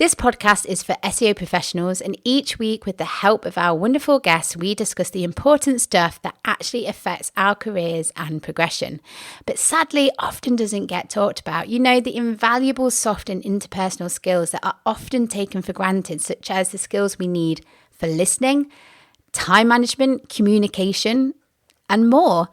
This podcast is for SEO professionals, and each week, with the help of our wonderful guests, we discuss the important stuff that actually affects our careers and progression, but sadly often doesn't get talked about. You know, the invaluable soft and interpersonal skills that are often taken for granted, such as the skills we need for listening, time management, communication, and more.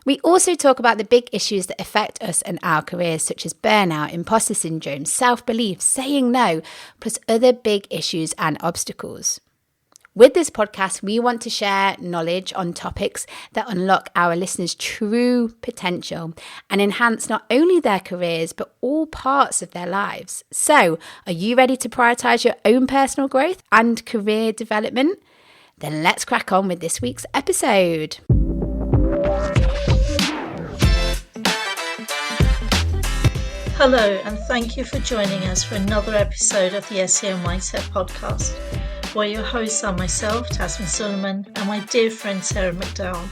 We also talk about the big issues that affect us and our careers, such as burnout, imposter syndrome, self-belief, saying no, plus other big issues and obstacles. With this podcast, we want to share knowledge on topics that unlock our listeners' true potential and enhance not only their careers, but all parts of their lives. So, are you ready to prioritize your own personal growth and career development? Then let's crack on with this week's episode. Hello, and thank you for joining us for another episode of the SEO Mindset podcast, where your hosts are myself, Tazmin Suleman, and my dear friend Sarah McDowell.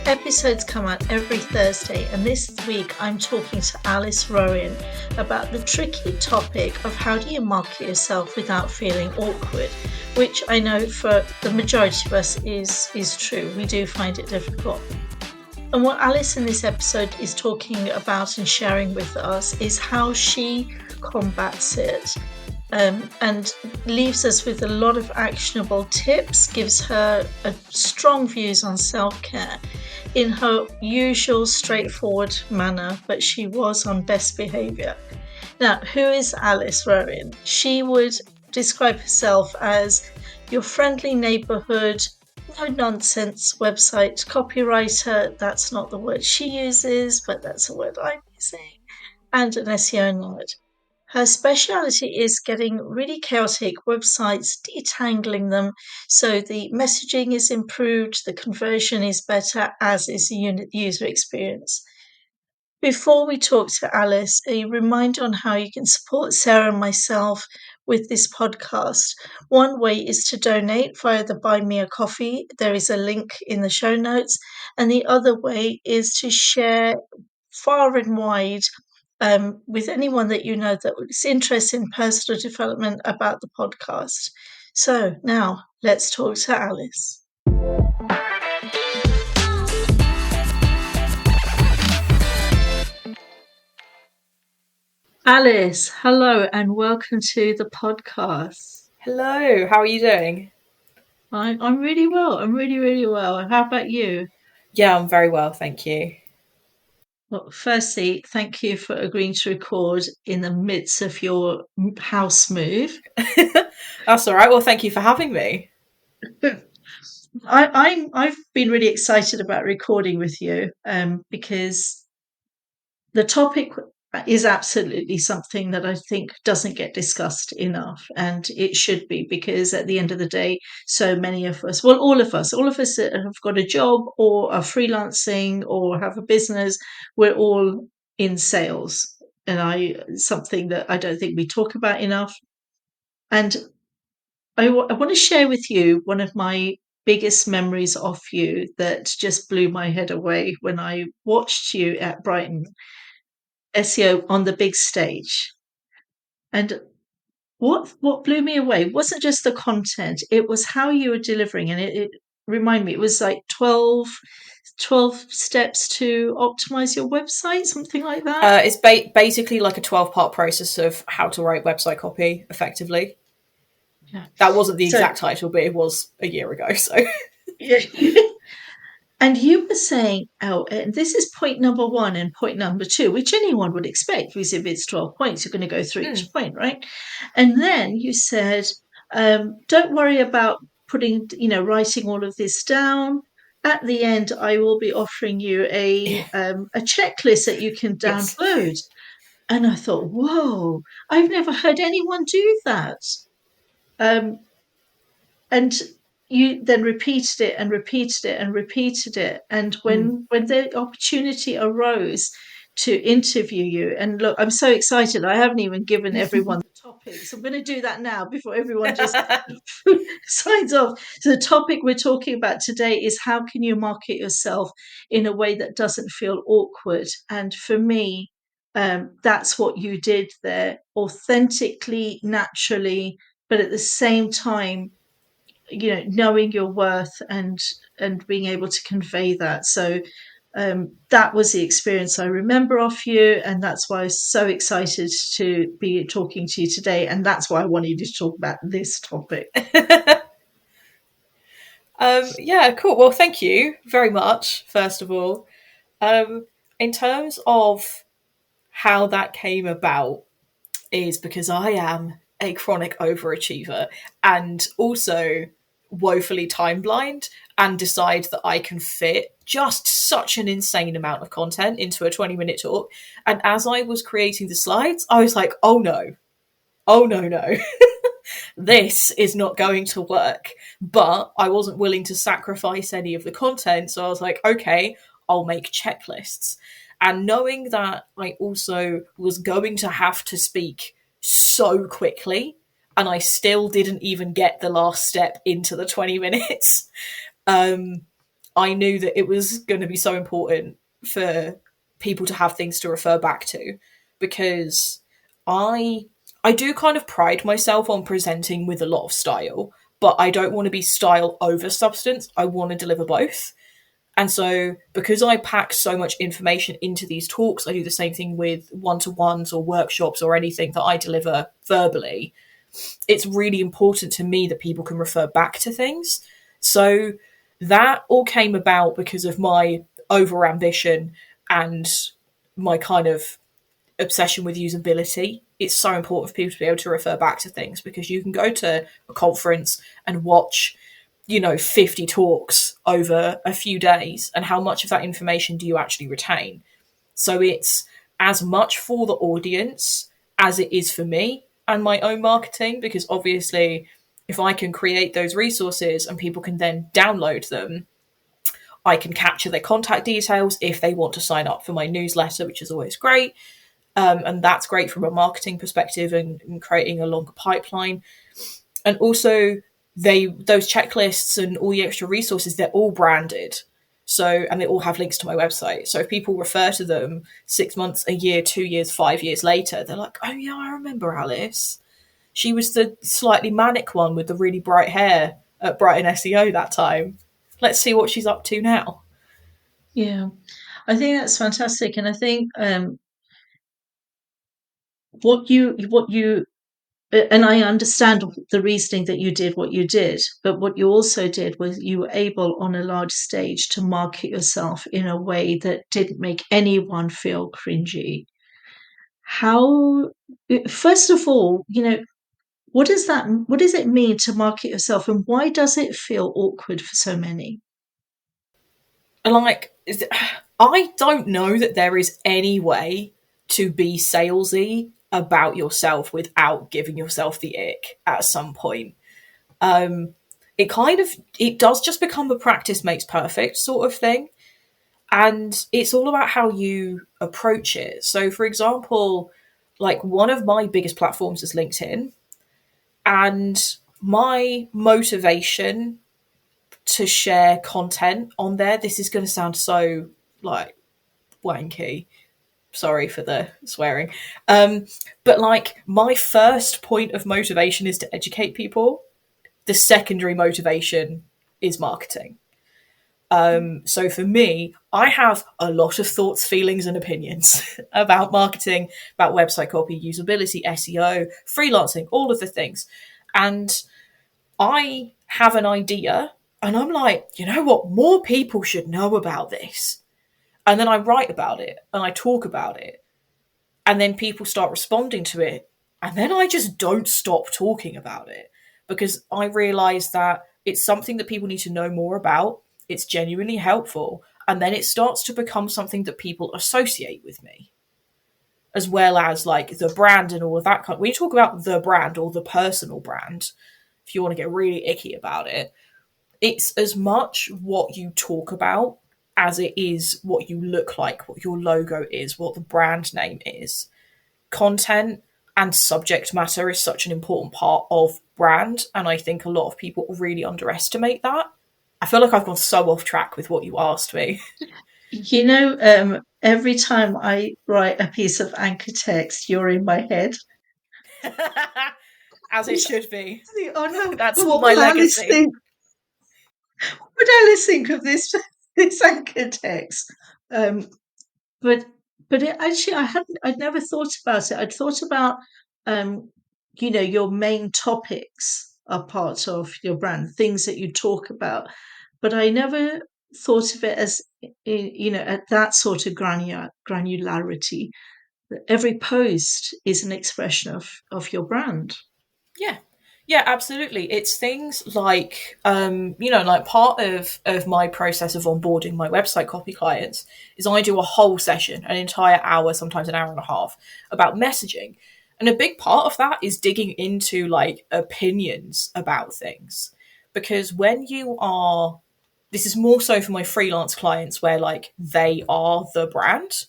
Episodes come out every Thursday, and this week I'm talking to Alice Rowan about the tricky topic of how do you market yourself without feeling awkward, which I know for the majority of us is true. We do find it difficult. And what Alice in this episode is talking about and sharing with us is how she combats it and leaves us with a lot of actionable tips, gives her strong views on self-care in her usual straightforward manner, but she was on best behaviour. Now, who is Alice Rowan? She would describe herself as your friendly neighbourhood no-nonsense website copywriter. That's not the word she uses, but that's a word I'm using. And an SEO nerd. Her speciality is getting really chaotic websites, detangling them so the messaging is improved, the conversion is better, as is the user experience. Before we talk to Alice, a reminder on how you can support Sarah and myself with this podcast. One way is to donate via the Buy Me a Coffee. There is a link in the show notes. And the other way is to share far and wide with anyone that you know that is interested in personal development about the podcast. So now let's talk to Alice. Alice, hello and welcome to the podcast. Hello, how are you doing? I'm really well. I'm really, really well. How about you? Yeah, I'm very well, thank you. Well, firstly, thank you for agreeing to record in the midst of your house move. That's all right. Well, thank you for having me. I've been really excited about recording with you because the topic is absolutely something that I think doesn't get discussed enough, and it should be, because at the end of the day, so many of us, well, all of us that have got a job or are freelancing or have a business, we're all in sales, and something that I don't think we talk about enough. And I want to share with you one of my biggest memories of you that just blew my head away when I watched you at Brighton SEO on the big stage. And what blew me away wasn't just the content, it was how you were delivering. And it reminded me, it was like 12 steps to optimize your website, something like that. It's basically like a 12-part process of how to write website copy effectively. Yeah. That wasn't the exact title, but it was a year ago. So yeah. And you were saying, and this is point number 1 and point number 2, which anyone would expect, because if it's 12 points, you're going to go through each point, right? And then you said, don't worry about writing all of this down. At the end, I will be offering you a checklist that you can download. Yes. And I thought, whoa, I've never heard anyone do that. And you then repeated it and repeated it and repeated it. And when the opportunity arose to interview you, and look, I'm so excited. I haven't even given everyone the topic. So I'm going to do that now before everyone just signs off. So the topic we're talking about today is how can you market yourself in a way that doesn't feel awkward? And for me, that's what you did there, authentically, naturally, but at the same time, knowing your worth and being able to convey that. So that was the experience I remember of you, and that's why I was so excited to be talking to you today, and that's why I wanted you to talk about this topic. Yeah, cool. Well, thank you very much, first of all. In terms of how that came about, is because I am a chronic overachiever and also woefully time blind, and decide that I can fit just such an insane amount of content into a 20-minute talk. And as I was creating the slides, I was like, oh no, oh no, no. This is not going to work. But I wasn't willing to sacrifice any of the content. So I was like, okay, I'll make checklists. And knowing that I also was going to have to speak so quickly, and I still didn't even get the last step into the 20 minutes, I knew that it was going to be so important for people to have things to refer back to, because I I do kind of pride myself on presenting with a lot of style, but I don't want to be style over substance. I want to deliver both. And so, because I pack so much information into these talks, I do the same thing with one-to-ones or workshops or anything that I deliver verbally. It's really important to me that people can refer back to things. So that all came about because of my over ambition and my kind of obsession with usability. It's so important for people to be able to refer back to things, because you can go to a conference and watch, 50 talks over a few days, and how much of that information do you actually retain? So it's as much for the audience as it is for me and my own marketing, because obviously if I can create those resources and people can then download them, I can capture their contact details if they want to sign up for my newsletter, which is always great. And that's great from a marketing perspective, and creating a longer pipeline. And also, those checklists and all the extra resources, they're all branded. So, and they all have links to my website. So if people refer to them 6 months, a year, 2 years, 5 years later, they're like, oh yeah, I remember Alice. She was the slightly manic one with the really bright hair at Brighton SEO that time. Let's see what she's up to now. Yeah, I think that's fantastic, and I think what you and I understand the reasoning that you did what you did, but what you also did was you were able on a large stage to market yourself in a way that didn't make anyone feel cringy. How, first of all, what does it mean to market yourself, and why does it feel awkward for so many? And I don't know that there is any way to be salesy about yourself without giving yourself the ick at some point. Um, it does just become a practice makes perfect sort of thing. And it's all about how you approach it. So, for example, like one of my biggest platforms is LinkedIn, and my motivation to share content on there, this is going to sound so like wanky. Sorry for the swearing. But like my first point of motivation is to educate people. The secondary motivation is marketing. So for me, I have a lot of thoughts, feelings, and opinions about marketing, about website copy, usability, SEO, freelancing, all of the things. And I have an idea, and I'm like, you know what? More people should know about this. And then I write about it and I talk about it. And then people start responding to it. And then I just don't stop talking about it, because I realize that it's something that people need to know more about. It's genuinely helpful. And then it starts to become something that people associate with me, as well as like the brand and all of that. When you talk about the brand or the personal brand, if you want to get really icky about it, it's as much what you talk about as it is what you look like, what your logo is, what the brand name is. Content and subject matter is such an important part of brand, and I think a lot of people really underestimate that. I feel like I've gone so off track with what you asked me. Every time I write a piece of anchor text, you're in my head. As it should be. Oh no, That's what my will Alice legacy. think? Would Alice think of this this anchor text? Um, but actually, I'd never thought about it. I'd thought about um, your main topics are part of your brand, things that you talk about, but I never thought of it as at that sort of granularity. Every post is an expression of your brand. Yeah. Yeah, absolutely. It's things like, like part of my process of onboarding my website copy clients is I do a whole session, an entire hour, sometimes an hour and a half, about messaging. And a big part of that is digging into like opinions about things. Because when you are, this is more so for my freelance clients where like they are the brand.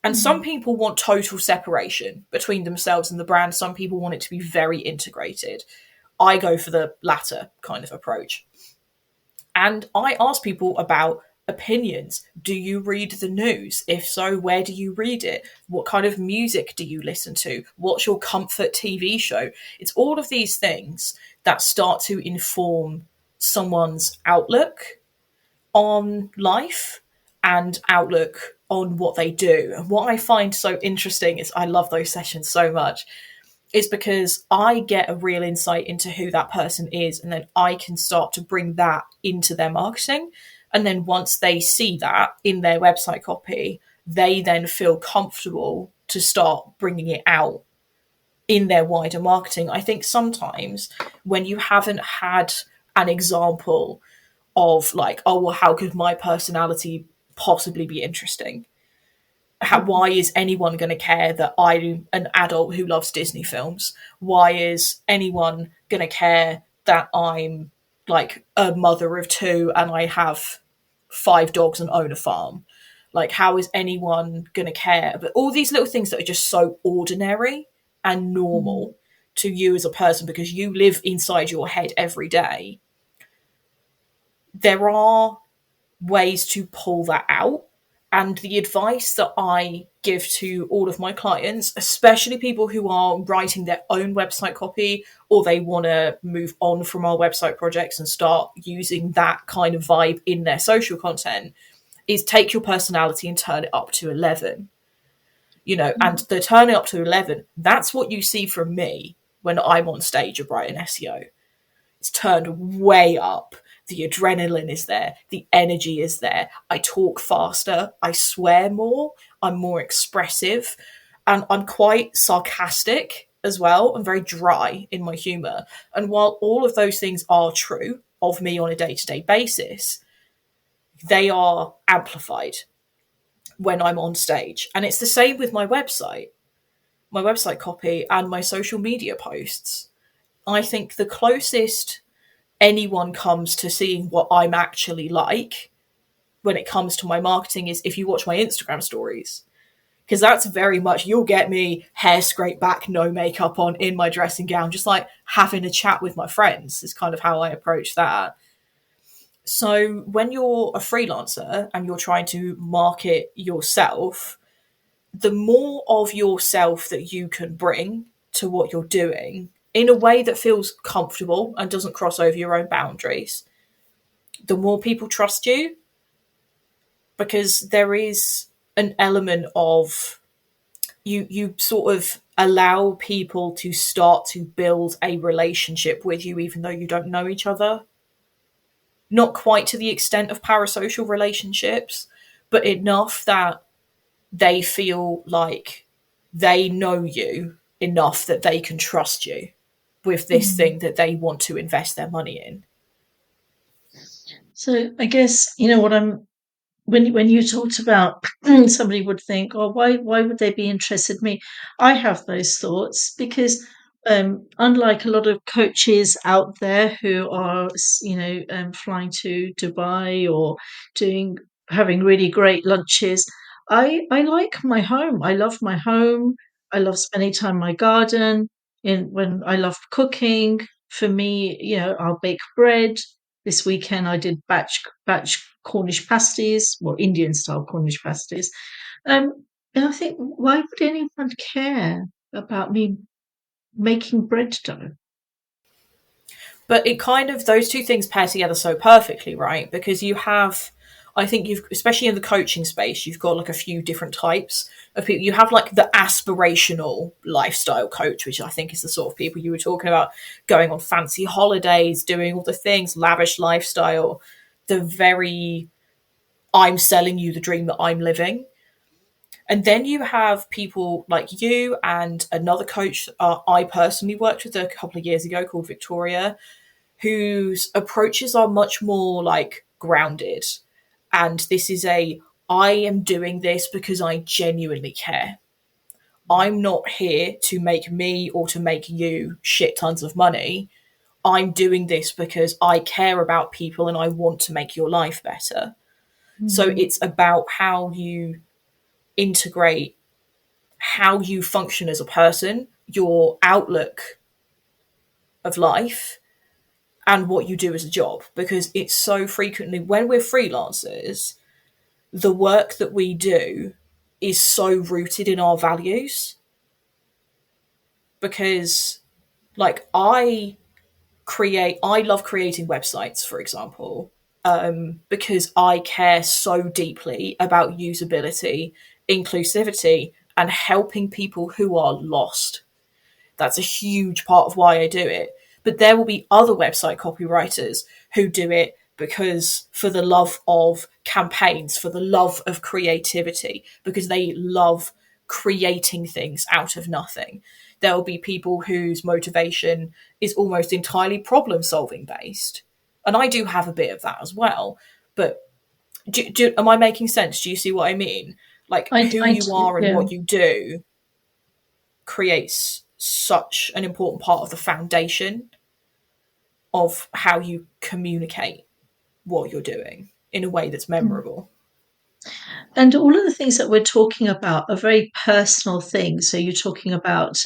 And some Mm. people want total separation between themselves and the brand. Some people want it to be very integrated. I go for the latter kind of approach. And I ask people about opinions. Do you read the news? If so, where do you read it? What kind of music do you listen to? What's your comfort TV show? It's all of these things that start to inform someone's outlook on life and outlook on what they do. And what I find so interesting is I love those sessions so much is because I get a real insight into who that person is, and then I can start to bring that into their marketing. And then once they see that in their website copy, they then feel comfortable to start bringing it out in their wider marketing. I think sometimes when you haven't had an example of like, oh, well, how could my personality possibly be interesting? Why is anyone going to care that I'm an adult who loves Disney films? Why is anyone going to care that I'm like a mother of two and I have 5 dogs and own a farm? Like, how is anyone going to care? But all these little things that are just so ordinary and Mm. normal to you as a person because you live inside your head every day. There are ways to pull that out. And the advice that I give to all of my clients, especially people who are writing their own website copy or they want to move on from our website projects and start using that kind of vibe in their social content, is take your personality and turn it up to 11. And the turn it up to 11, that's what you see from me when I'm on stage at Brighton SEO. It's turned way up. The adrenaline is there. The energy is there. I talk faster. I swear more. I'm more expressive. And I'm quite sarcastic as well. I'm very dry in my humour. And while all of those things are true of me on a day to day basis, they are amplified when I'm on stage. And it's the same with my website copy, and my social media posts. I think the closest anyone comes to seeing what I'm actually like when it comes to my marketing is if you watch my Instagram stories. Because that's very much, you'll get me hair scraped back, no makeup on, in my dressing gown, just like having a chat with my friends is kind of how I approach that. So when you're a freelancer and you're trying to market yourself, the more of yourself that you can bring to what you're doing in a way that feels comfortable and doesn't cross over your own boundaries, the more people trust you, because there is an element of you sort of allow people to start to build a relationship with you even though you don't know each other. Not quite to the extent of parasocial relationships, but enough that they feel like they know you enough that they can trust you with this Mm. thing that they want to invest their money in. So I guess what I'm when you talked about somebody would think, oh, why would they be interested in me? I have those thoughts because unlike a lot of coaches out there who are flying to Dubai or doing having really great lunches, I like my home. I love my home. I love spending time in my garden. In when I love cooking. For me, I'll bake bread. this weekend I did batch Cornish pasties, well, Indian style Cornish pasties. And I think, why would anyone care about me making bread dough? But it kind of, those two things pair together so perfectly, right? Because you have, I think you've, especially in the coaching space, you've got like a few different types of people. You have like the aspirational lifestyle coach, which I think is the sort of people you were talking about, going on fancy holidays, doing all the things, lavish lifestyle, the very, I'm selling you the dream that I'm living. And then you have people like you and another coach I personally worked with a couple of years ago called Victoria, whose approaches are much more like grounded. And this is I am doing this because I genuinely care. I'm not here to make me or to make you shit tons of money. I'm doing this because I care about people and I want to make your life better. So it's about how you integrate how you function as a person, your outlook of life, and what you do as a job. Because it's so frequently, when we're freelancers, the work that we do is so rooted in our values. Because, like, I love creating websites, for example, because I care so deeply about usability, inclusivity, and helping people who are lost. That's a huge part of why I do it. But there will be other website copywriters who do it because for the love of campaigns, for the love of creativity, because they love creating things out of nothing. There will be people whose motivation is almost entirely problem solving based. And I do have a bit of that as well. But am I making sense? Do you see what I mean? Like who you are and Yeah. what you do creates such an important part of the foundation of how you communicate what you're doing in a way that's memorable. And all of the things that we're talking about are very personal things. So you're talking about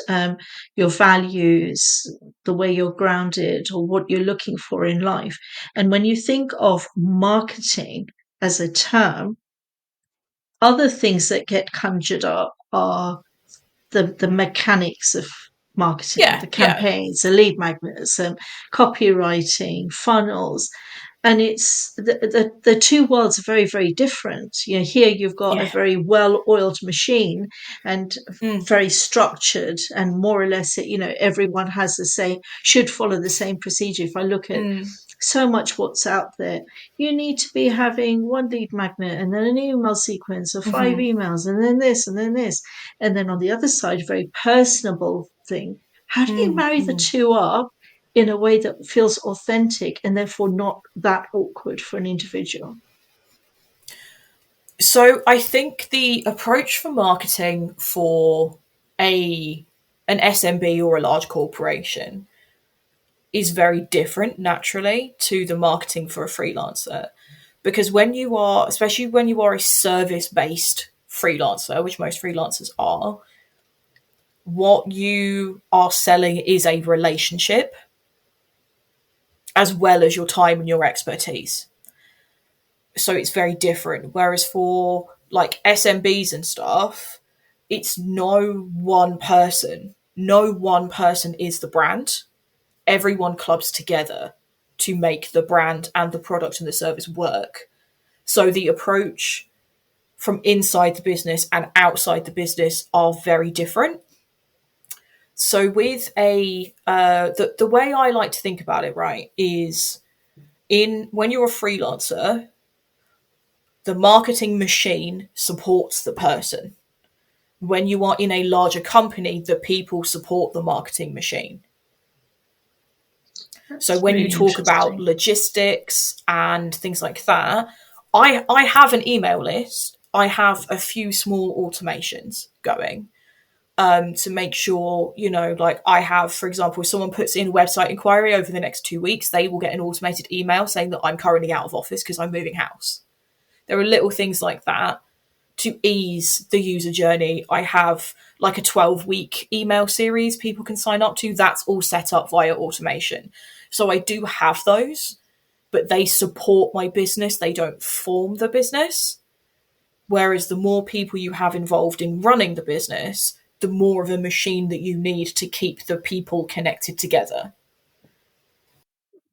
your values, the way you're grounded, or what you're looking for in life. And when you think of marketing as a term, other things that get conjured up are the mechanics of marketing, Yeah, the yeah. campaigns, the lead magnets, copywriting, funnels. And it's the two worlds are very, very different. You know, here you've got a Yeah. very well-oiled machine and Mm, very structured, and more or less, you know, everyone has the same, should follow the same procedure. If I look at mm, so much what's out there, you need to be having one lead magnet and then an email sequence of 5 mm-hmm, emails and then this and then this. And then on the other side, very personable thing. How do you marry the mm. two up in a way that feels authentic and therefore not that awkward for an individual? So I think the approach for marketing for a an SMB or a large corporation is very different naturally to the marketing for a freelancer. Because when you are, especially when you are a service based freelancer, which most freelancers are, what you are selling is a relationship as well as your time and your expertise. So it's very different. Whereas for like SMBs and stuff, it's no one person. No one person is the brand. Everyone clubs together to make the brand and the product and the service work. So the approach from inside the business and outside the business are very different. So with the way I like to think about it, right, is in when you're a freelancer, the marketing machine supports the person. When you are in a larger company, the people support the marketing machine. So That's when you really talk about interesting. logistics and things like that, I have an email list. I have a few small automations going to make sure, you know, like I have, for example, if someone puts in a website inquiry over the next 2 weeks, they will get an automated email saying that I'm currently out of office because I'm moving house. There are little things like that to ease the user journey. I have like a 12-week email series people can sign up to. That's all set up via automation. So I do have those. but they support my business. They don't form the business. Whereas the more people you have involved in running the business, the more of a machine that you need to keep the people connected together.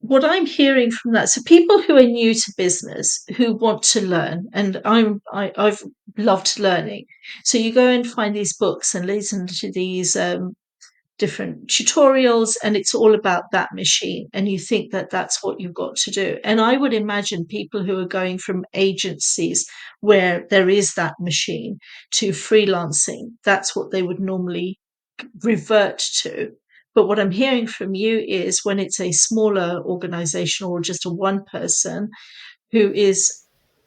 What I'm hearing from that, so people who are new to business who want to learn, and I've loved learning. So you go and find these books and listen to these different tutorials, and it's all about that machine, and you think that that's what you've got to do. And I would imagine people who are going from agencies where there is that machine to freelancing, that's what they would normally revert to. But what I'm hearing from you is when it's a smaller organization or just a one person who is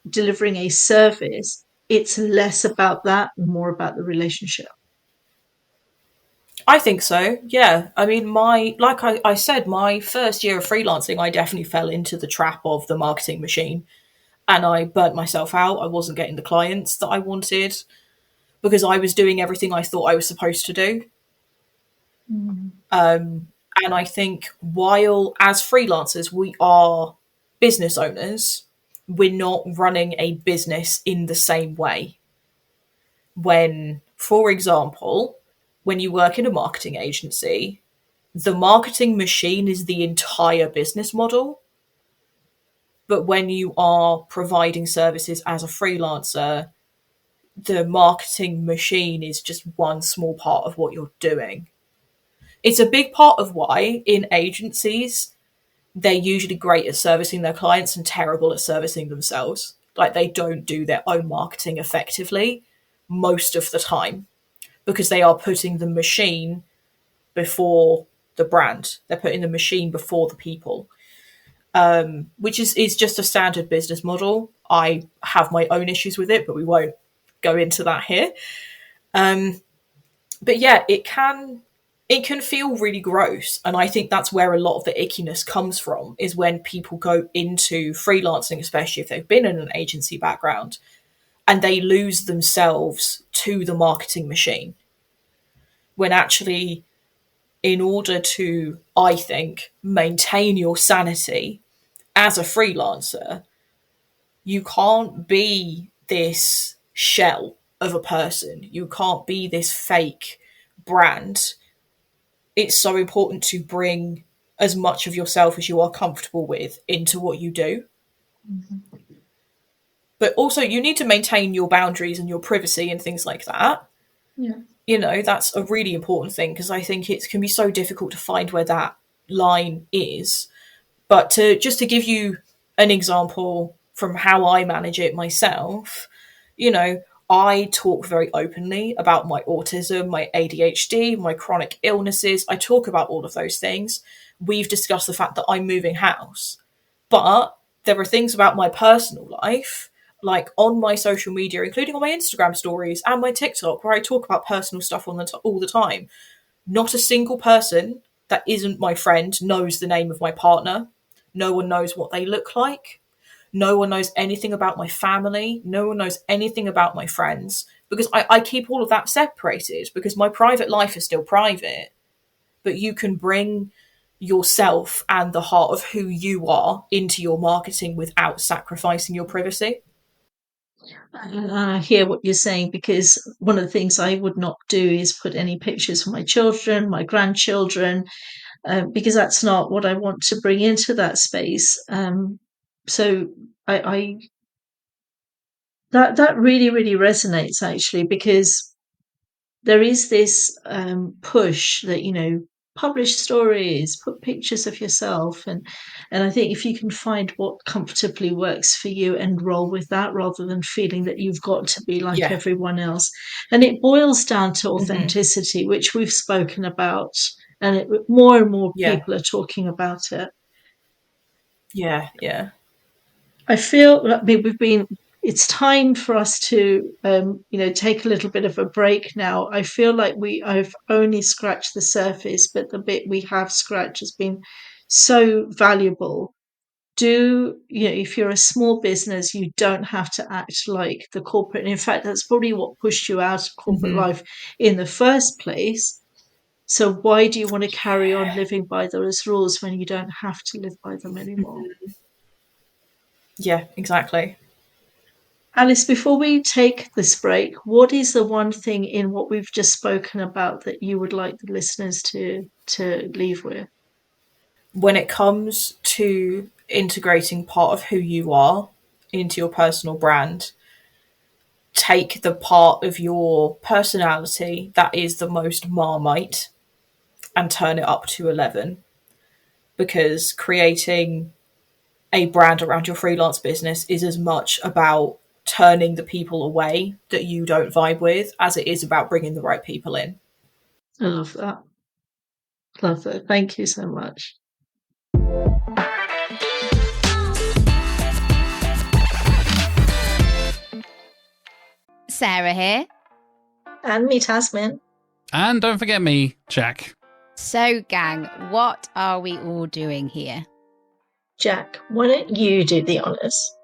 delivering a service, it's less about that and more about the relationship. I think so, yeah. I mean, I said, my first year of freelancing, I definitely fell into the trap of the marketing machine, and I burnt myself out. I wasn't getting the clients that I wanted because I was doing everything I thought I was supposed to do. And I think while as freelancers, we are business owners, we're not running a business in the same way. When, for example, when you work in a marketing agency, the marketing machine is the entire business model. But when you are providing services as a freelancer, the marketing machine is just one small part of what you're doing. It's a big part of why in agencies, they're usually great at servicing their clients and terrible at servicing themselves. Like, they don't do their own marketing effectively most of the time because they are putting the machine before the brand. They're putting the machine before the people, which is just a standard business model. I have my own issues with it, but we won't go into that here. But yeah, it can feel really gross, and I think that's where a lot of the ickiness comes from, is when people go into freelancing, especially if they've been in an agency background, and they lose themselves to the marketing machine, when actually, in order to, I think, maintain your sanity as a freelancer, you can't be this shell of a person. You can't be this fake brand. It's so important to bring as much of yourself as you are comfortable with into what you do. Mm-hmm. But also, you need to maintain your boundaries and your privacy and things like that. Yeah. That's a really important thing, because I think it can be so difficult to find where that line is. But to give you an example from how I manage it myself, I talk very openly about my autism, my ADHD, my chronic illnesses. I talk about all of those things. We've discussed the fact that I'm moving house. But there are things about my personal life, like on my social media, including on my Instagram stories and my TikTok, where I talk about personal stuff all the time. Not a single person that isn't my friend knows the name of my partner. No one knows what they look like. No one knows anything about my family. No one knows anything about my friends, because I keep all of that separated, because my private life is still private. But you can bring yourself and the heart of who you are into your marketing without sacrificing your privacy. I hear what you're saying, because one of the things I would not do is put any pictures of my children, my grandchildren, because that's not what I want to bring into that space. So I that really, really resonates, actually, because there is this push that, publish stories, put pictures of yourself, and I think if you can find what comfortably works for you and roll with that, rather than feeling that you've got to be like Yeah. everyone else. And it boils down to Mm-hmm. authenticity, which we've spoken about, and more and more Yeah. people are talking about it. Yeah. Yeah. I feel like it's time for us to, take a little bit of a break now. I feel like I've only scratched the surface, but the bit we have scratched has been so valuable. If you're a small business, you don't have to act like the corporate. And in fact, that's probably what pushed you out of corporate Mm-hmm. life in the first place. So why do you want to carry on living by those rules when you don't have to live by them anymore? Yeah, exactly. Alice, before we take this break, what is the one thing in what we've just spoken about that you would like the listeners to leave with? When it comes to integrating part of who you are into your personal brand, take the part of your personality that is the most Marmite and turn it up to 11, because creating a brand around your freelance business is as much about turning the people away that you don't vibe with as it is about bringing the right people in. I love that. Love that. Thank you so much. Sarah here. And me, Tazmin. And don't forget me, Jack. So, gang, what are we all doing here? Jack, why don't you do the honours?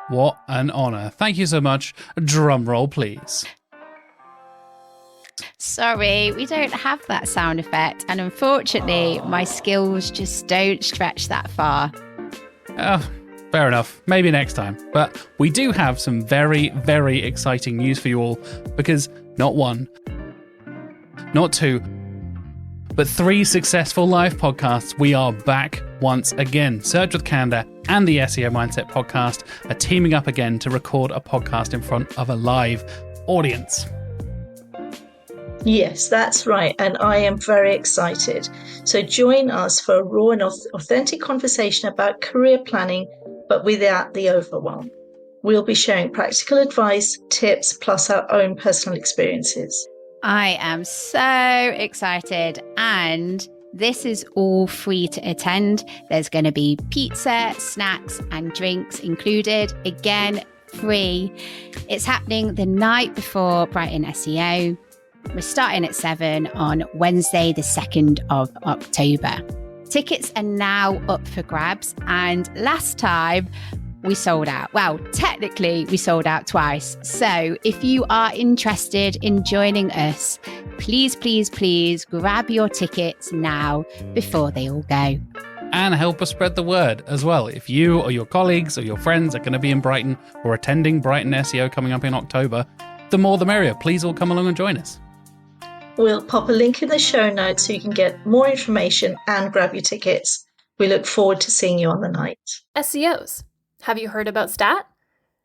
What an honour. Thank you so much. Drum roll, please. Sorry, we don't have that sound effect, and unfortunately, my skills just don't stretch that far. Oh, fair enough. Maybe next time. But we do have some very, very exciting news for you all, because not one, not two, but 3 successful live podcasts. We are back once again. Search with Candour and the SEO Mindset podcast are teaming up again to record a podcast in front of a live audience. Yes, that's right. And I am very excited. So join us for a raw and authentic conversation about career planning, but without the overwhelm. We'll be sharing practical advice, tips, plus our own personal experiences. I am so excited, and this is all free to attend. There's going to be pizza, snacks, and drinks included. Again, free. It's happening the night before Brighton SEO. We're starting at 7 on Wednesday, the 2nd of October. Tickets are now up for grabs, and last time we sold out. Well, technically, we sold out twice. So if you are interested in joining us, please, please, please grab your tickets now before they all go. And help us spread the word as well. If you or your colleagues or your friends are going to be in Brighton or attending Brighton SEO coming up in October, the more the merrier. Please all come along and join us. We'll pop a link in the show notes so you can get more information and grab your tickets. We look forward to seeing you on the night. SEOs. Have you heard about Stat?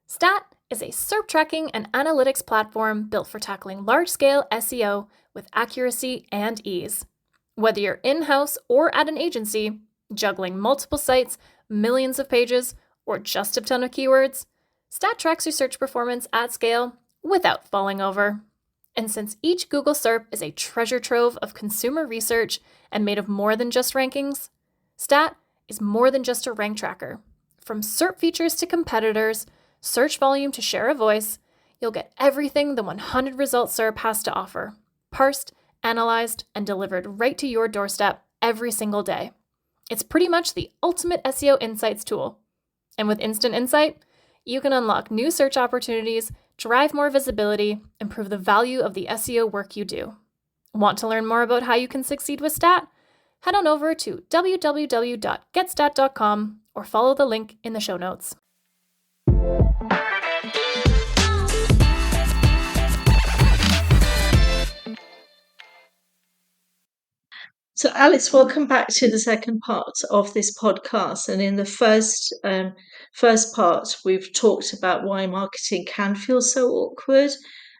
Stat is a SERP tracking and analytics platform built for tackling large-scale SEO with accuracy and ease. Whether you're in-house or at an agency, juggling multiple sites, millions of pages, or just a ton of keywords, Stat tracks your search performance at scale without falling over. And since each Google SERP is a treasure trove of consumer research and made of more than just rankings, Stat is more than just a rank tracker. From SERP features to competitors, search volume to share a voice, you'll get everything the 100 Results SERP has to offer, parsed, analyzed, and delivered right to your doorstep every single day. It's pretty much the ultimate SEO insights tool. And with Instant Insight, you can unlock new search opportunities, drive more visibility, improve the value of the SEO work you do. Want to learn more about how you can succeed with Stat? Head on over to www.getstat.com or follow the link in the show notes. So, Alice, welcome back to the second part of this podcast. And in the first part, we've talked about why marketing can feel so awkward,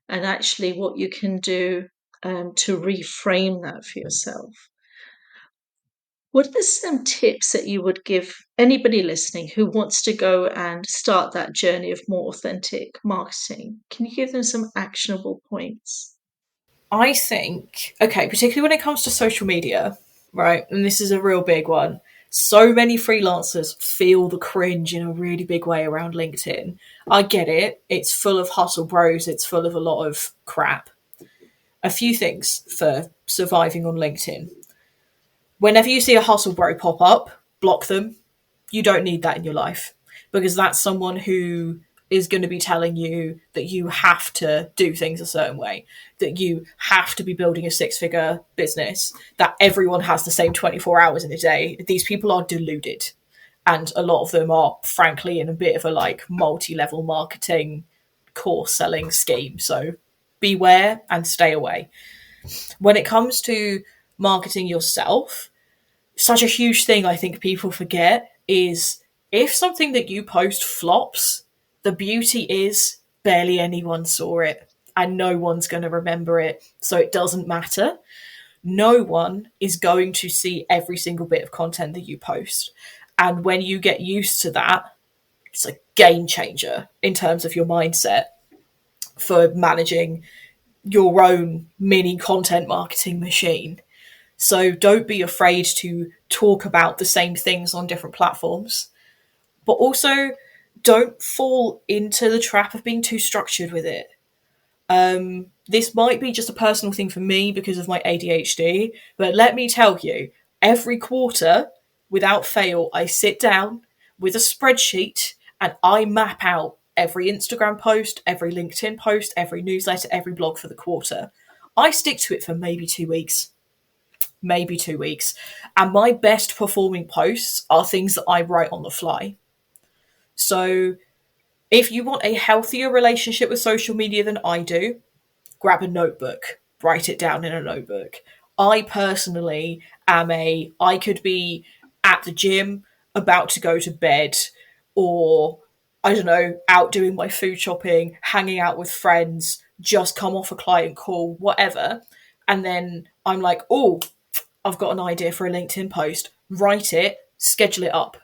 and actually what you can do to reframe that for yourself. What are some tips that you would give anybody listening who wants to go and start that journey of more authentic marketing? Can you give them some actionable points? I think, okay, particularly when it comes to social media, right, and this is a real big one, so many freelancers feel the cringe in a really big way around LinkedIn. I get it. It's full of hustle bros. It's full of a lot of crap. A few things for surviving on LinkedIn. Whenever you see a hustle bro pop up, block them. You don't need that in your life, because that's someone who is going to be telling you that you have to do things a certain way, that you have to be building a 6-figure business, that everyone has the same 24 hours in a day. These people are deluded. And a lot of them are, frankly, in a bit of a like multi-level marketing course selling scheme. So beware and stay away. When it comes to marketing yourself, such a huge thing I think people forget is if something that you post flops, the beauty is barely anyone saw it and no one's going to remember it. So it doesn't matter. No one is going to see every single bit of content that you post. And when you get used to that, it's a game changer in terms of your mindset for managing your own mini content marketing machine. So don't be afraid to talk about the same things on different platforms, but also don't fall into the trap of being too structured with it. This might be just a personal thing for me because of my ADHD, but let me tell you, every quarter, without fail, I sit down with a spreadsheet and I map out every Instagram post, every LinkedIn post, every newsletter, every blog for the quarter. I stick to it for maybe 2 weeks. And my best performing posts are things that I write on the fly. So if you want a healthier relationship with social media than I do, grab a notebook, write it down in a notebook. I personally I could be at the gym, about to go to bed, or I don't know, out doing my food shopping, hanging out with friends, just come off a client call, whatever. And then I'm like, oh, I've got an idea for a LinkedIn post. Write it, schedule it up.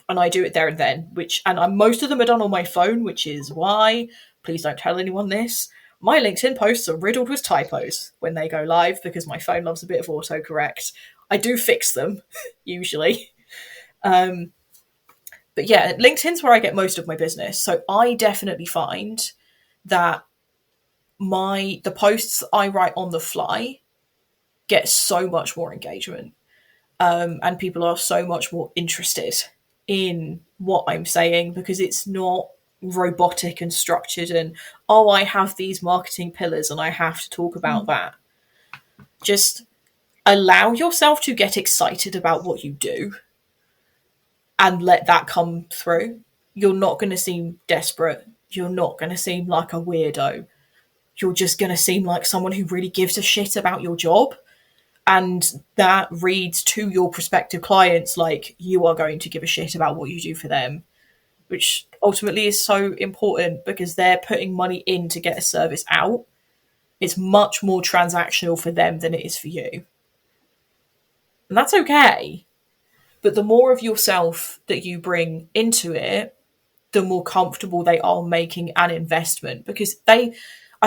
And I do it there and then, most of them are done on my phone, which is why, please don't tell anyone this, my LinkedIn posts are riddled with typos when they go live because my phone loves a bit of autocorrect. I do fix them, usually. But yeah, LinkedIn's where I get most of my business. So I definitely find that the posts I write on the fly get so much more engagement. And people are so much more interested in what I'm saying because it's not robotic and structured and, oh, I have these marketing pillars and I have to talk about that. Just allow yourself to get excited about what you do and let that come through. You're not going to seem desperate. You're not going to seem like a weirdo. You're just going to seem like someone who really gives a shit about your job. And that reads to your prospective clients like you are going to give a shit about what you do for them, which ultimately is so important because they're putting money in to get a service out. It's much more transactional for them than it is for you. And that's okay. But the more of yourself that you bring into it, the more comfortable they are making an investment. Because I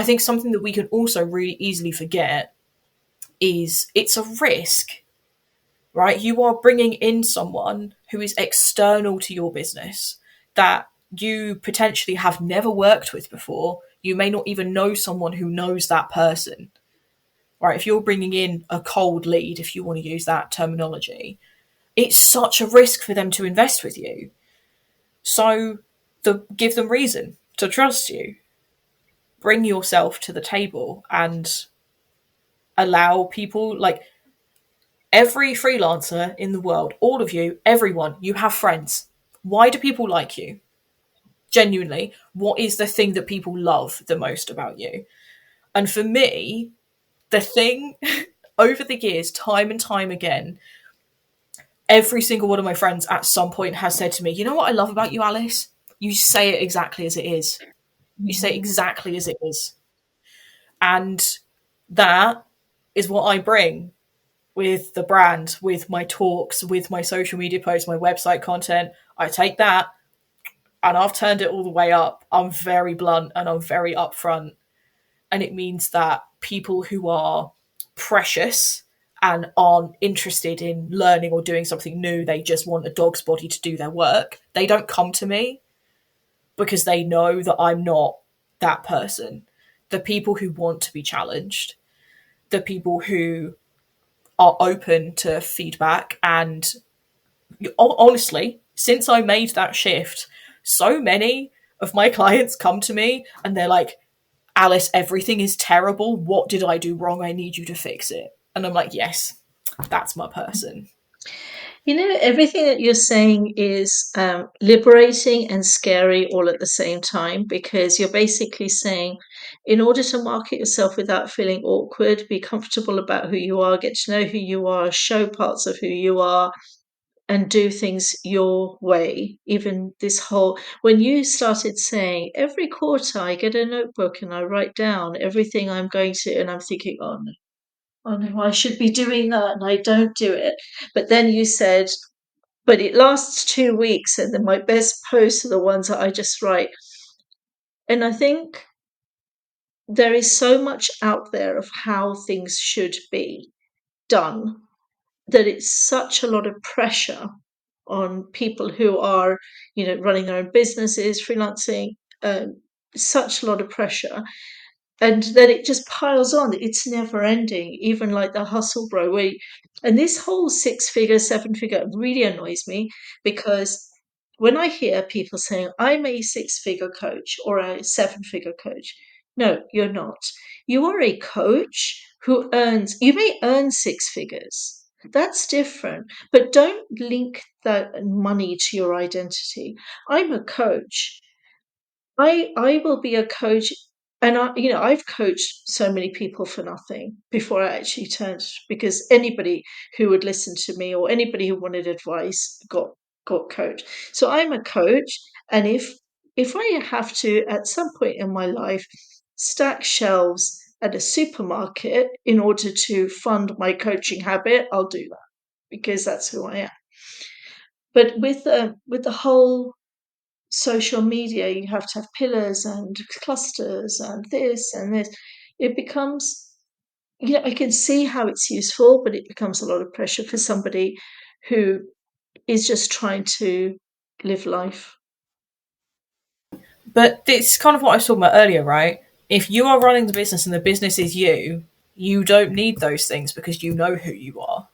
think something that we can also really easily forget is it's a risk, right? You are bringing in someone who is external to your business that you potentially have never worked with before. You may not even know someone who knows that person, right? If you're bringing in a cold lead, if you want to use that terminology, it's such a risk for them to invest with you. So give them reason to trust you. Bring yourself to the table and allow people, like every freelancer in the world, all of you, everyone, you have friends. Why do people like you? Genuinely, what is the thing that people love the most about you? And for me, the thing over the years, time and time again, every single one of my friends at some point has said to me, you know what I love about you, Alice? You say it exactly as it is. You say it exactly as it is. And that is what I bring with the brand, with my talks, with my social media posts, my website content. I take that and I've turned it all the way up. I'm very blunt and I'm very upfront. And it means that people who are precious and aren't interested in learning or doing something new, they just want a dog's body to do their work, they don't come to me because they know that I'm not that person. The people who want to be challenged, the people who are open to feedback. And honestly, since I made that shift, so many of my clients come to me and they're like, Alice, everything is terrible. What did I do wrong? I need you to fix it. And I'm like, yes, that's my person. Everything that you're saying is liberating and scary all at the same time, because you're basically saying, in order to market yourself without feeling awkward, be comfortable about who you are, get to know who you are, show parts of who you are, and do things your way. Even this whole, when you started saying, every quarter I get a notebook and I write down everything I'm going to, and I'm thinking, oh no, I should be doing that, and I don't do it. But then you said, but it lasts 2 weeks, and then my best posts are the ones that I just write. And I think there is so much out there of how things should be done that it's such a lot of pressure on people who are, running their own businesses, freelancing, such a lot of pressure. And then it just piles on. It's never ending, even like the hustle bro. And this whole 6-figure, 7-figure really annoys me, because when I hear people saying, I'm a 6-figure coach or a 7-figure coach, no, you're not. You are a coach you may earn 6 figures. That's different. But don't link that money to your identity. I'm a coach. I will be a coach, and I've coached so many people for nothing before I actually turned, because anybody who would listen to me or anybody who wanted advice got coached. So I'm a coach, and if I have to at some point in my life stack shelves at a supermarket in order to fund my coaching habit, I'll do that, because that's who I am. But with the whole social media, you have to have pillars and clusters and this and this. It becomes, I can see how it's useful, but it becomes a lot of pressure for somebody who is just trying to live life. But it's kind of what I was talking about earlier, right? If you are running the business and the business is you, you don't need those things because you know who you are.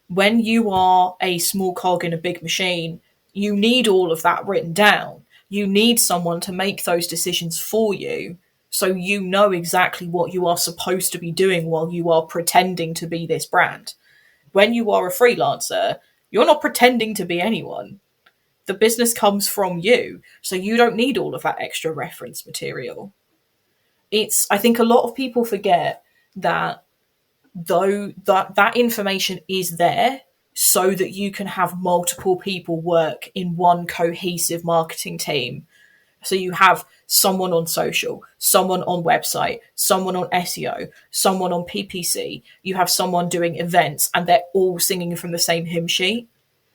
When you are a small cog in a big machine, you need all of that written down. You need someone to make those decisions for you, so you know exactly what you are supposed to be doing while you are pretending to be this brand. When you are a freelancer, you're not pretending to be anyone. The business comes from you, so you don't need all of that extra reference material. I think a lot of people forget that though that information is there so that you can have multiple people work in one cohesive marketing team. So you have someone on social, someone on website, someone on SEO, someone on PPC, you have someone doing events, and they're all singing from the same hymn sheet.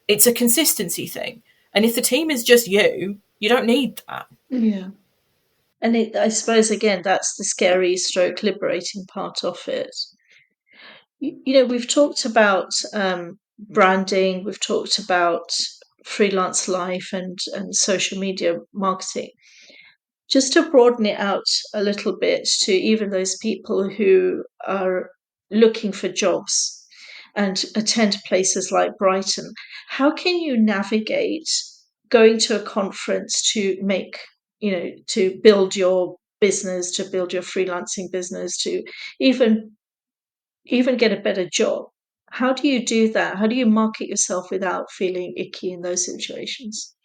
It's a consistency thing. And if the team is just you, you don't need that. Yeah. And I suppose, again, that's the scary stroke liberating part of it. We've talked about branding, we've talked about freelance life and social media marketing. Just to broaden it out a little bit to even those people who are looking for jobs and attend places like Brighton, how can you navigate going to a conference to to build your business, to build your freelancing business, to even get a better job? How do you do that? How do you market yourself without feeling icky in those situations?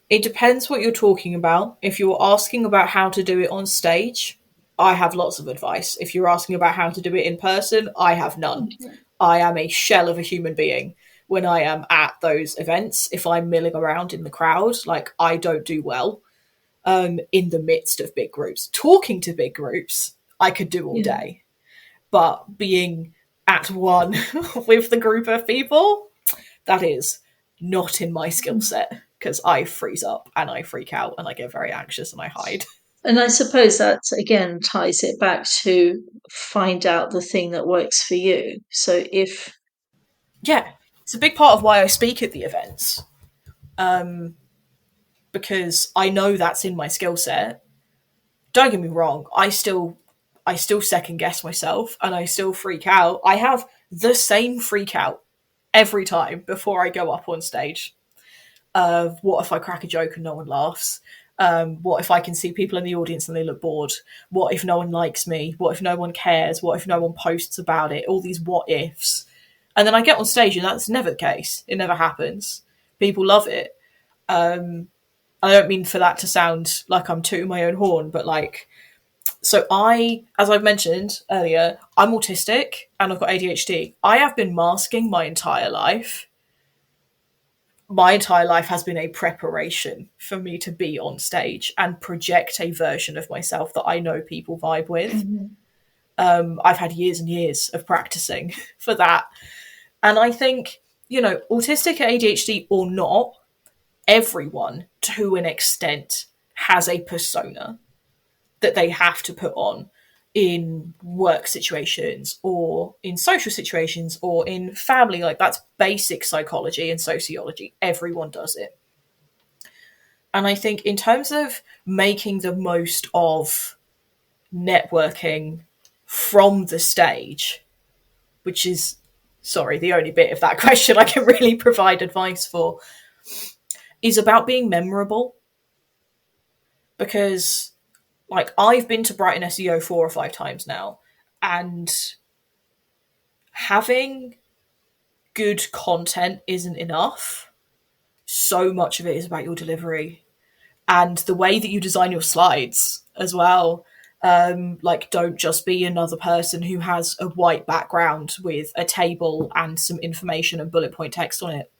It depends what you're talking about. If you're asking about how to do it on stage, I have lots of advice. If you're asking about how to do it in person, I have none. Okay. I am a shell of a human being when I am at those events. If I'm milling around in the crowd, like, I don't do well in the midst of big groups. Talking to big groups, I could do all Yeah. day. But being at one with the group of people, that is not in my skill set, because I freeze up and I freak out and I get very anxious and I hide. And I suppose that, again, ties it back to find out the thing that works for you. So if, Yeah, it's a big part of why I speak at the events, because I know that's in my skill set. Don't get me wrong, I still second guess myself and I still freak out. I have the same freak out every time before I go up on stage. What if I crack a joke and no one laughs? What if I can see people in the audience and they look bored? What if no one likes me? What if no one cares? What if no one posts about it? All these what ifs. And then I get on stage and that's never the case. It never happens. People love it. I don't mean for that to sound like I'm tooting my own horn, but like, so as I've mentioned earlier, I'm autistic and I've got ADHD. I have been masking my entire life. My entire life has been a preparation for me to be on stage and project a version of myself that I know people vibe with. Mm-hmm. I've had years and years of practicing for that. And I think, autistic, ADHD or not, everyone to an extent has a persona that they have to put on in work situations or in social situations or in family. Like, that's basic psychology and sociology. Everyone does it. And I think in terms of making the most of networking from the stage, which is, the only bit of that question I can really provide advice for, is about being memorable. Because, like, I've been to Brighton SEO 4 or 5 times now, and having good content isn't enough. So much of it is about your delivery and the way that you design your slides as well. Like, don't just be another person who has a white background with a table and some information and bullet point text on it.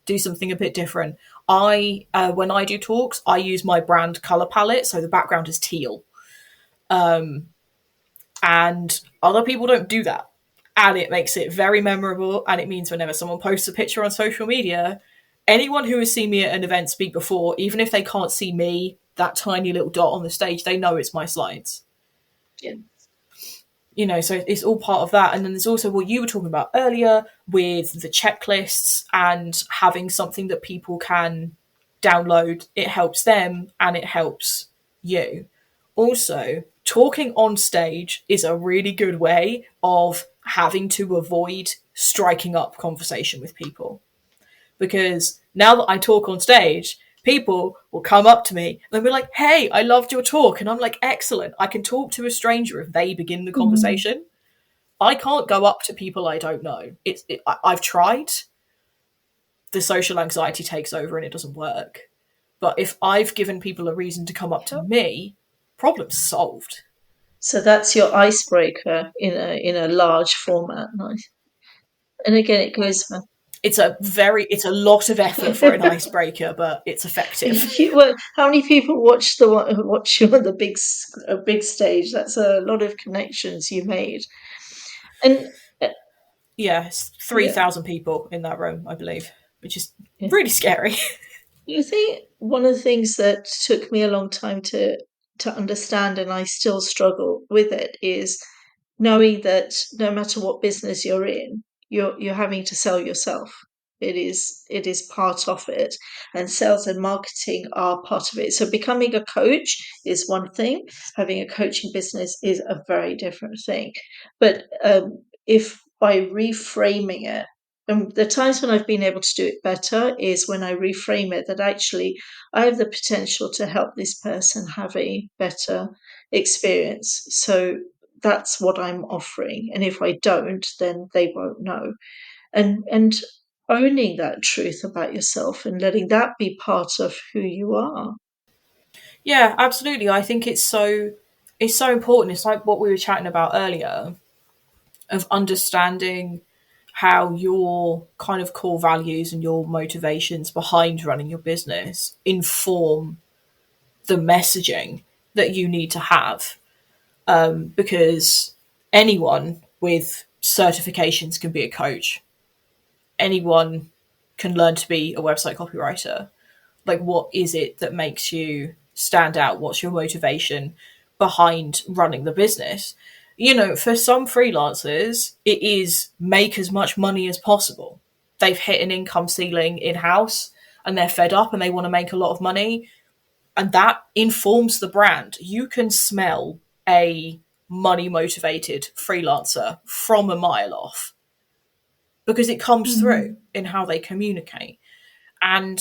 Do something a bit different. When I do talks, I use my brand color palette, so the background is teal. And other people don't do that. And it makes it very memorable, and it means whenever someone posts a picture on social media, anyone who has seen me at an event speak before, even if they can't see me, that tiny little dot on the stage, they know it's my slides. Yeah. So it's all part of that. And then there's also what you were talking about earlier with the checklists and having something that people can download. It helps them and it helps you. Also, talking on stage is a really good way of having to avoid striking up conversation with people. Because now that I talk on stage, people will come up to me and they'll be like, hey, I loved your talk. And I'm like, excellent. I can talk to a stranger if they begin the conversation. Mm-hmm. I can't go up to people I don't know. I've tried. The social anxiety takes over and it doesn't work. But if I've given people a reason to come up to me, problem solved. So that's your icebreaker in a large format. Nice. And again, it goes for... It's a lot of effort for an icebreaker, but it's effective. Well, how many people watch you on the big stage? That's a lot of connections you made. And it's 3,000 people in that room, I believe, which is really scary. You think one of the things that took me a long time to understand, and I still struggle with it, is knowing that no matter what business you're in, you're having to sell yourself. It is part of it, and sales and marketing are part of it. So becoming a coach is one thing. Having a coaching business is a very different thing. But if by reframing it, and the times when I've been able to do it better is when I reframe it that actually I have the potential to help this person have a better experience. So that's what I'm offering. And if I don't, then they won't know. And owning that truth about yourself and letting that be part of who you are. Yeah, absolutely. I think it's so important. It's like what we were chatting about earlier of understanding how your kind of core values and your motivations behind running your business inform the messaging that you need to have. Because anyone with certifications can be a coach. Anyone can learn to be a website copywriter. Like, what is it that makes you stand out? What's your motivation behind running the business? For some freelancers, it is make as much money as possible. They've hit an income ceiling in-house and they're fed up and they want to make a lot of money. And that informs the brand. You can smell a money-motivated freelancer from a mile off because it comes through in how they communicate. And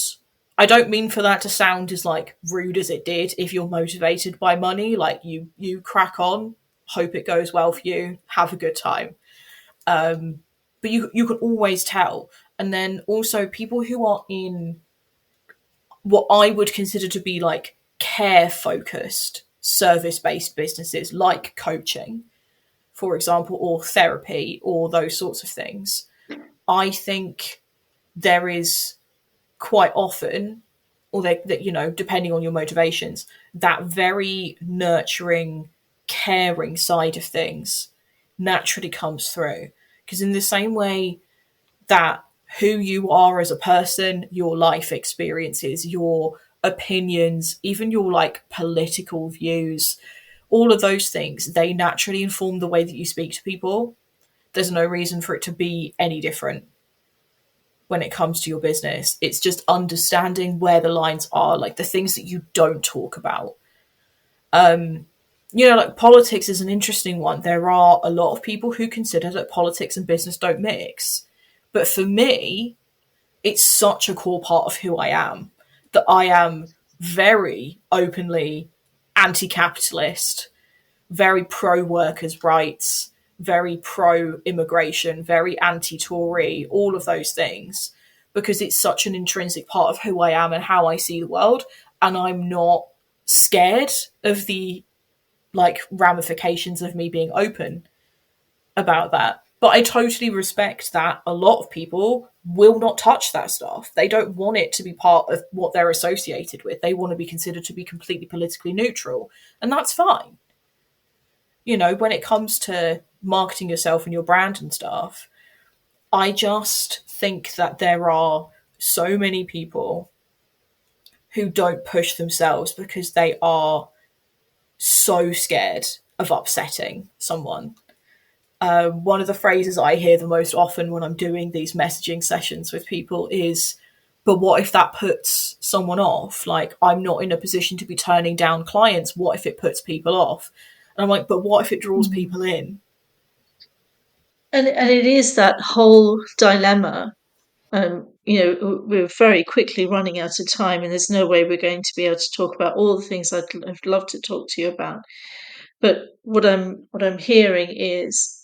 I don't mean for that to sound as like rude as it did. If you're motivated by money, like you crack on, hope it goes well for you, have a good time. but you can always tell. And then also people who are in what I would consider to be like care focused service based businesses, like coaching, for example, or therapy, or those sorts of things. I think there is quite often, or that, you know, depending on your motivations, that very nurturing, caring side of things naturally comes through. Because in the same way that who you are as a person, your life experiences, your opinions, even your like political views, all of those things, they naturally inform the way that you speak to people. There's no reason for it to be any different when it comes to your business. It's just understanding where the lines are, like the things that you don't talk about. You know, like politics is an interesting one. There are a lot of people who consider that politics and business don't mix. But for me, it's such a core part of who I am, that I am very openly anti-capitalist, very pro-workers' rights, very pro-immigration, very anti-Tory, all of those things, because it's such an intrinsic part of who I am and how I see the world. And I'm not scared of the like ramifications of me being open about that. But I totally respect that a lot of people will not touch that stuff. They don't want it to be part of what they're associated with. They want to be considered to be completely politically neutral. And that's fine. You know, when it comes to marketing yourself and your brand and stuff, I just think that there are so many people who don't push themselves because they are so scared of upsetting someone. One of the phrases I hear the most often when I'm doing these messaging sessions with people is, but what if that puts someone off? Like, I'm not in a position to be turning down clients. What if it puts people off? And I'm like, but what if it draws people in? And it is that whole dilemma. You know, we're very quickly running out of time, and there's no way we're going to be able to talk about all the things I'd love to talk to you about. But what I'm hearing is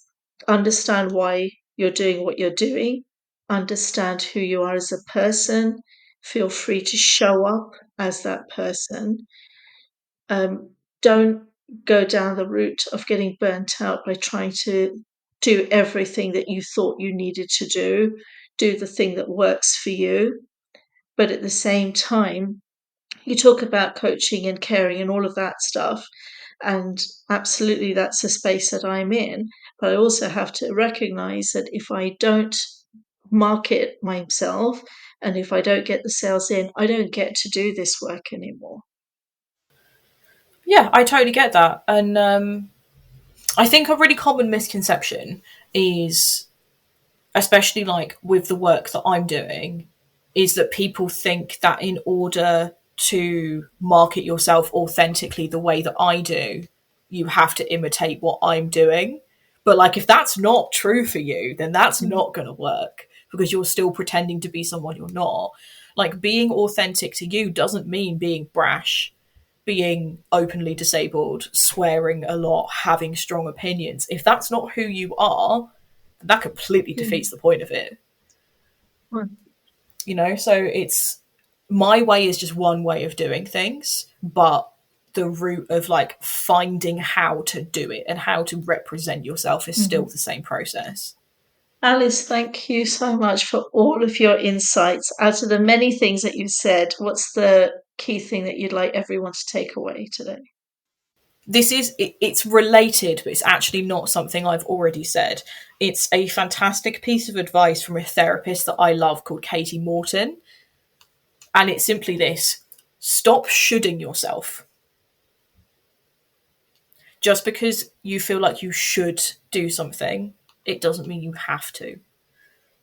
understand why you're doing what you're doing, understand who you are as a person, feel free to show up as that person. Don't go down the route of getting burnt out by trying to do everything that you thought you needed to do. Do the thing that works for you. But at the same time, you talk about coaching and caring and all of that stuff. And absolutely, that's a space that I'm in. But I also have to recognize that if I don't market myself and if I don't get the sales in, I don't get to do this work anymore. Yeah, I totally get that. And I think a really common misconception is, especially like with the work that I'm doing, is that people think that in order to market yourself authentically the way that I do, you have to imitate what I'm doing. But like, if that's not true for you, then that's not going to work, because you're still pretending to be someone you're not. Like, being authentic to you doesn't mean being brash, being openly disabled, swearing a lot, having strong opinions. If that's not who you are, that completely defeats the point of it. You know, so it's, my way is just one way of doing things, but the route of like finding how to do it and how to represent yourself is still the same process. Alice, thank you so much for all of your insights. Out of the many things that you said, what's the key thing that you'd like everyone to take away today? It's related, but it's actually not something I've already said. It's a fantastic piece of advice from a therapist that I love called Katie Morton. And it's simply this: stop shoulding yourself. Just because you feel like you should do something, it doesn't mean you have to.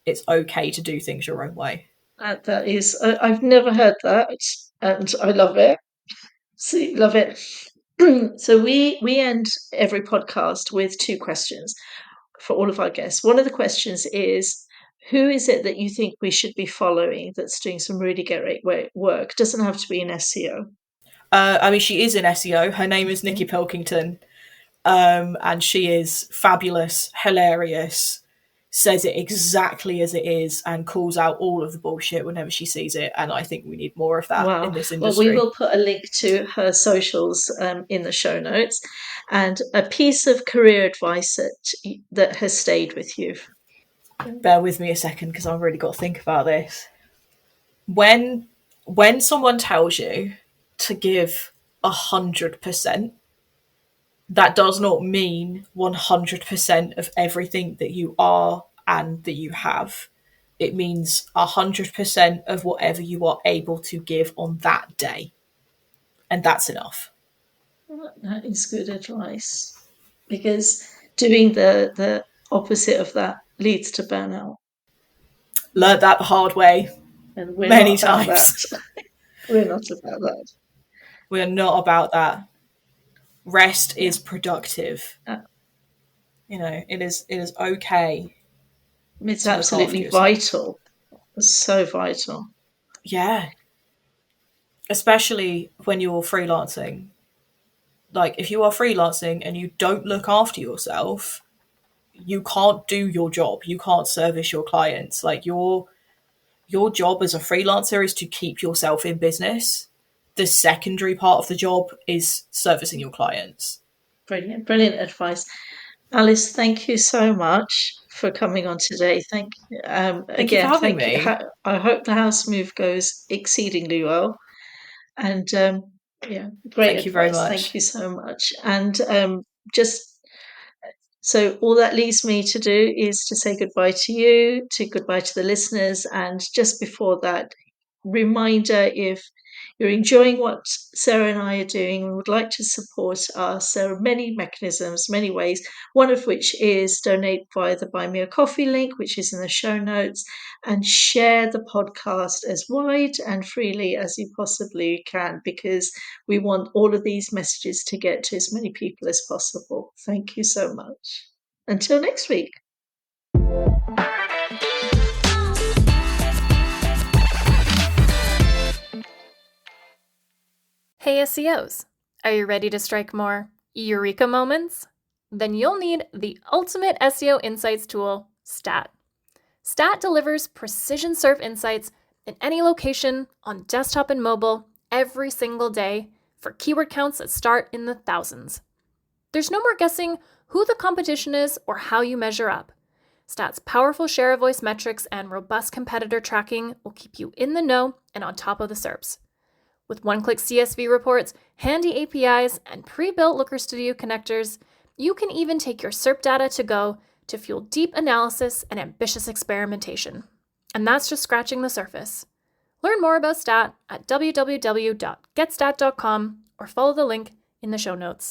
It's okay to do things your own way. That is, I've never heard that, and I love it. See, love it. So we end every podcast with two questions for all of our guests. One of the questions is, who is it that you think we should be following that's doing some really great work? Doesn't have to be in SEO. I mean, she is in SEO. Her name is Nikki Pilkington. And she is fabulous, hilarious, says it exactly as it is and calls out all of the bullshit whenever she sees it. And I think we need more of that in this industry. Well, we will put a link to her socials in the show notes, and a piece of career advice that has stayed with you. Bear with me a second because I've really got to think about this. When someone tells you to give 100%, that does not mean 100% of everything that you are and that you have. It means 100% of whatever you are able to give on that day. And that's enough. That is good advice, because doing the opposite of that leads to burnout. Learned that the hard way And we're many not about times. that. We're not about that. We are not about that. Rest is productive. It is okay. It's absolutely vital. It's so vital. Yeah. Especially when you're freelancing. Like, if you are freelancing and you don't look after yourself, you can't do your job. You can't service your clients. Like, your job as a freelancer is to keep yourself in business. The secondary part of the job is servicing your clients. Brilliant advice. Alice, thank you so much for coming on today. Thank you. Thank you for having me. I hope the house move goes exceedingly well. And great Thank you very advice. much. Thank you so much. And so all that leaves me to do is to say goodbye to you, to goodbye to the listeners. And just before that, reminder, if you're enjoying what Sarah and I are doing and would like to support us, there are many mechanisms, many ways, one of which is donate via the Buy Me a Coffee link, which is in the show notes, and share the podcast as wide and freely as you possibly can, because we want all of these messages to get to as many people as possible. Thank you so much. Until next week. Hey SEOs, are you ready to strike more eureka moments? Then you'll need the ultimate SEO insights tool, Stat. Stat delivers precision SERP insights in any location, on desktop and mobile, every single day, for keyword counts that start in the thousands. There's no more guessing who the competition is or how you measure up. Stat's powerful share of voice metrics and robust competitor tracking will keep you in the know and on top of the SERPs. With one-click CSV reports, handy APIs, and pre-built Looker Studio connectors, you can even take your SERP data to go to fuel deep analysis and ambitious experimentation. And that's just scratching the surface. Learn more about Stat at www.getstat.com or follow the link in the show notes.